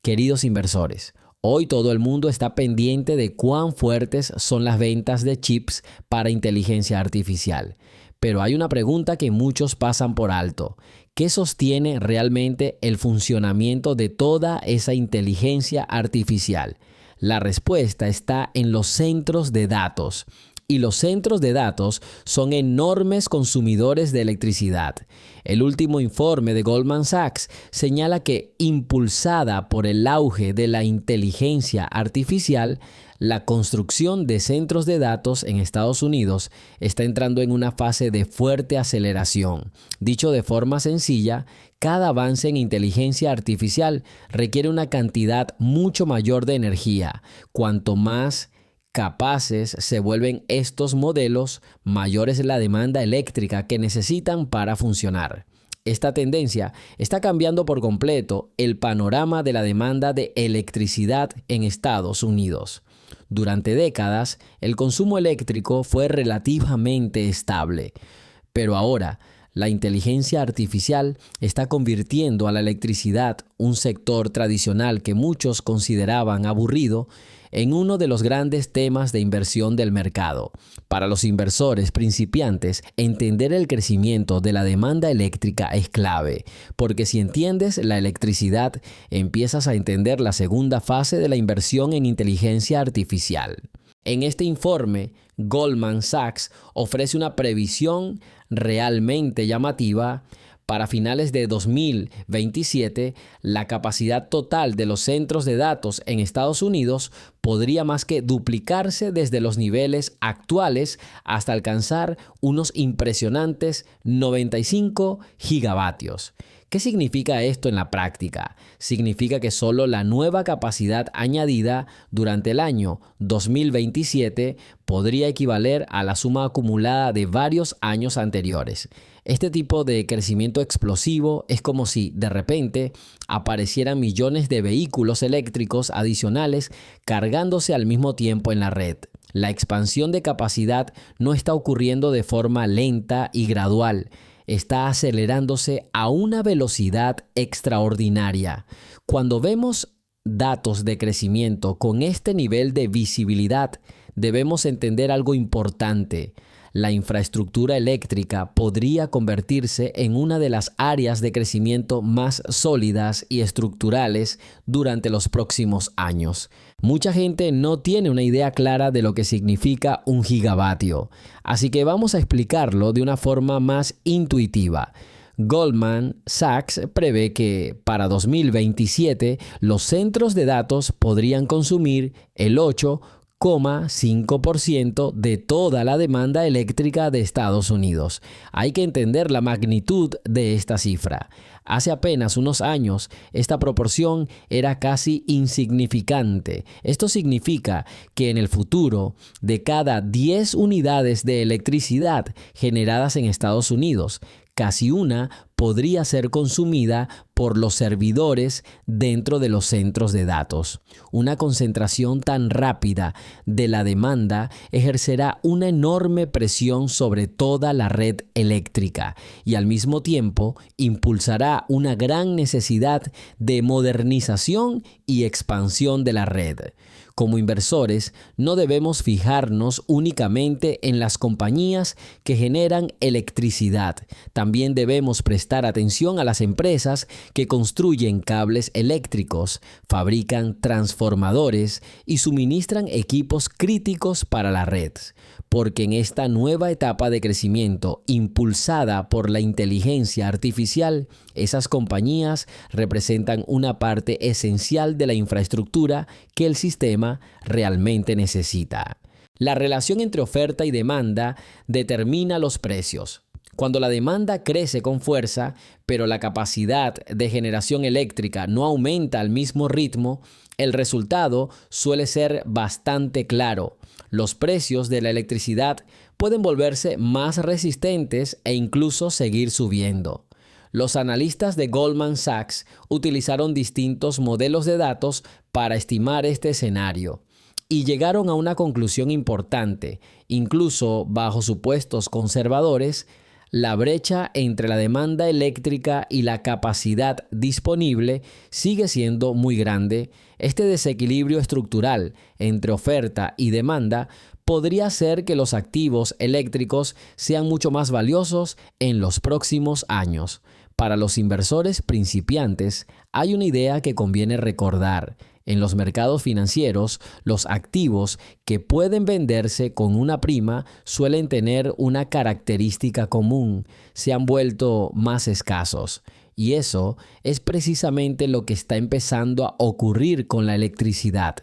Queridos inversores, hoy todo el mundo está pendiente de cuán fuertes son las ventas de chips para inteligencia artificial. Pero hay una pregunta que muchos pasan por alto. ¿Qué sostiene realmente el funcionamiento de toda esa inteligencia artificial? La respuesta está en los centros de datos. Y los centros de datos son enormes consumidores de electricidad. El último informe de Goldman Sachs señala que, impulsada por el auge de la inteligencia artificial, la construcción de centros de datos en Estados Unidos está entrando en una fase de fuerte aceleración. Dicho de forma sencilla, cada avance en inteligencia artificial requiere una cantidad mucho mayor de energía. Cuanto más capaces se vuelven estos modelos, mayor es la demanda eléctrica que necesitan para funcionar. Esta tendencia está cambiando por completo el panorama de la demanda de electricidad en Estados Unidos. Durante décadas, el consumo eléctrico fue relativamente estable, pero ahora la inteligencia artificial está convirtiendo a la electricidad, un sector tradicional que muchos consideraban aburrido, en uno de los grandes temas de inversión del mercado. Para los inversores principiantes, entender el crecimiento de la demanda eléctrica es clave, porque si entiendes la electricidad, empiezas a entender la segunda fase de la inversión en inteligencia artificial. En este informe, Goldman Sachs ofrece una previsión realmente llamativa. Para finales de 2027, la capacidad total de los centros de datos en Estados Unidos podría más que duplicarse desde los niveles actuales hasta alcanzar unos impresionantes 95 gigavatios. ¿Qué significa esto en la práctica? Significa que solo la nueva capacidad añadida durante el año 2027 podría equivaler a la suma acumulada de varios años anteriores. Este tipo de crecimiento explosivo es como si de repente aparecieran millones de vehículos eléctricos adicionales cargándose al mismo tiempo en la red. La expansión de capacidad no está ocurriendo de forma lenta y gradual. Está acelerándose a una velocidad extraordinaria. Cuando vemos datos de crecimiento con este nivel de visibilidad, debemos entender algo importante. La infraestructura eléctrica podría convertirse en una de las áreas de crecimiento más sólidas y estructurales durante los próximos años. Mucha gente no tiene una idea clara de lo que significa un gigavatio, así que vamos a explicarlo de una forma más intuitiva. Goldman Sachs prevé que para 2027 los centros de datos podrían consumir el 8,5% de toda la demanda eléctrica de Estados Unidos. Hay que entender la magnitud de esta cifra. Hace apenas unos años, esta proporción era casi insignificante. Esto significa que en el futuro, de cada 10 unidades de electricidad generadas en Estados Unidos, casi una podría ser consumida por los servidores dentro de los centros de datos. Una concentración tan rápida de la demanda ejercerá una enorme presión sobre toda la red eléctrica y al mismo tiempo impulsará una gran necesidad de modernización y expansión de la red. Como inversores, no debemos fijarnos únicamente en las compañías que generan electricidad. También debemos prestar atención a las empresas que construyen cables eléctricos, fabrican transformadores y suministran equipos críticos para la red. Porque en esta nueva etapa de crecimiento impulsada por la inteligencia artificial, esas compañías representan una parte esencial de la infraestructura que el sistema realmente necesita. La relación entre oferta y demanda determina los precios. Cuando la demanda crece con fuerza, pero la capacidad de generación eléctrica no aumenta al mismo ritmo, el resultado suele ser bastante claro. Los precios de la electricidad pueden volverse más resistentes e incluso seguir subiendo. Los analistas de Goldman Sachs utilizaron distintos modelos de datos para estimar este escenario y llegaron a una conclusión importante. Incluso bajo supuestos conservadores, La brecha entre la demanda eléctrica y la capacidad disponible sigue siendo muy grande. Este desequilibrio estructural entre oferta y demanda podría hacer que los activos eléctricos sean mucho más valiosos en los próximos años. Para los inversores principiantes, hay una idea que conviene recordar. En los mercados financieros, los activos que pueden venderse con una prima suelen tener una característica común: se han vuelto más escasos. Y eso es precisamente lo que está empezando a ocurrir con la electricidad.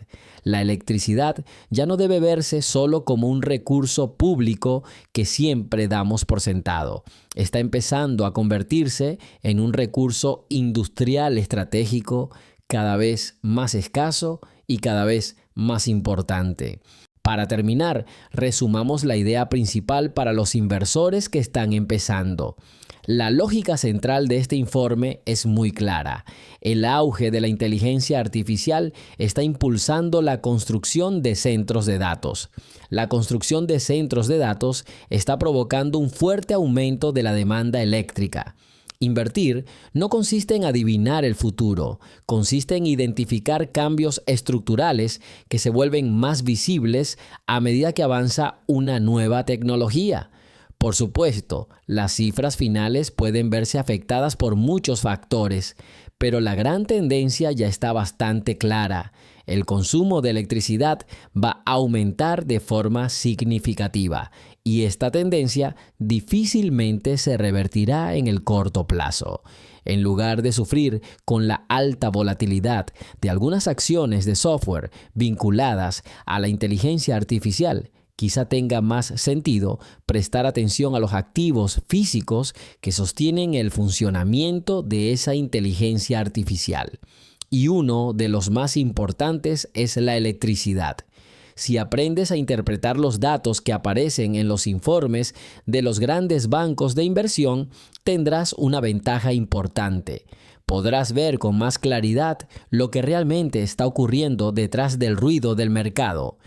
La electricidad ya no debe verse solo como un recurso público que siempre damos por sentado. Está empezando a convertirse en un recurso industrial estratégico, cada vez más escaso y cada vez más importante. Para terminar, resumamos la idea principal para los inversores que están empezando. La lógica central de este informe es muy clara. El auge de la inteligencia artificial está impulsando la construcción de centros de datos. La construcción de centros de datos está provocando un fuerte aumento de la demanda eléctrica. Invertir no consiste en adivinar el futuro, consiste en identificar cambios estructurales que se vuelven más visibles a medida que avanza una nueva tecnología. Por supuesto, las cifras finales pueden verse afectadas por muchos factores, pero la gran tendencia ya está bastante clara. El consumo de electricidad va a aumentar de forma significativa y esta tendencia difícilmente se revertirá en el corto plazo. En lugar de sufrir con la alta volatilidad de algunas acciones de software vinculadas a la inteligencia artificial, quizá tenga más sentido prestar atención a los activos físicos que sostienen el funcionamiento de esa inteligencia artificial. Y uno de los más importantes es la electricidad. Si aprendes a interpretar los datos que aparecen en los informes de los grandes bancos de inversión, tendrás una ventaja importante. Podrás ver con más claridad lo que realmente está ocurriendo detrás del ruido del mercado.